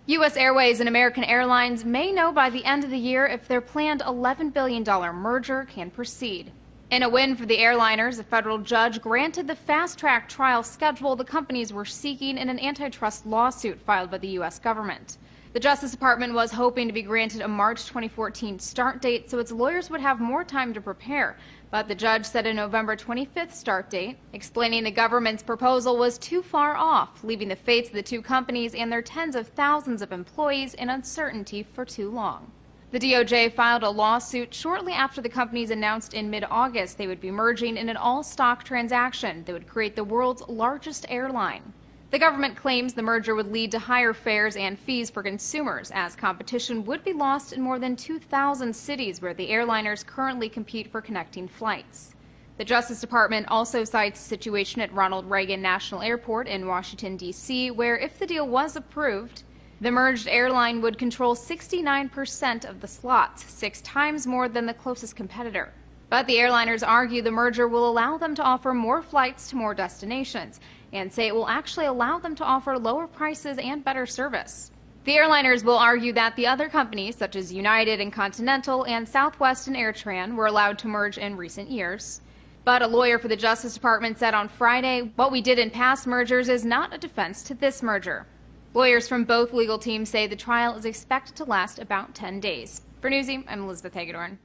U.S. Airways and American Airlines may know by the end of the year if their planned $11 billion merger can proceed. In a win for the airliners, a federal judge granted the fast-track trial schedule the companies were seeking in an antitrust lawsuit filed by the U.S. government. The Justice Department was hoping to be granted a March 2014 start date so its lawyers would have more time to prepare, but the judge set a November 25th start date, explaining the government's proposal was too far off, leaving the fates of the two companies and their tens of thousands of employees in uncertainty for too long. The DOJ filed a lawsuit shortly after the companies announced in mid-August they would be merging in an all-stock transaction that would create the world's largest airline. The government claims the merger would lead to higher fares and fees for consumers, as competition would be lost in more than 2,000 cities where the airliners currently compete for connecting flights. The Justice Department also cites a situation at Ronald Reagan National Airport in Washington, D.C., where if the deal was approved, the merged airline would control 69% of the slots, 6 times more than the closest competitor. But the airliners argue the merger will allow them to offer more flights to more destinations, and say it will actually allow them to offer lower prices and better service. The airliners will argue that the other companies, such as United and Continental and Southwest and AirTran, were allowed to merge in recent years. But a lawyer for the Justice Department said on Friday, "What we did in past mergers is not a defense to this merger." Lawyers from both legal teams say the trial is expected to last about 10 days. For Newsy, I'm Elizabeth Hagedorn.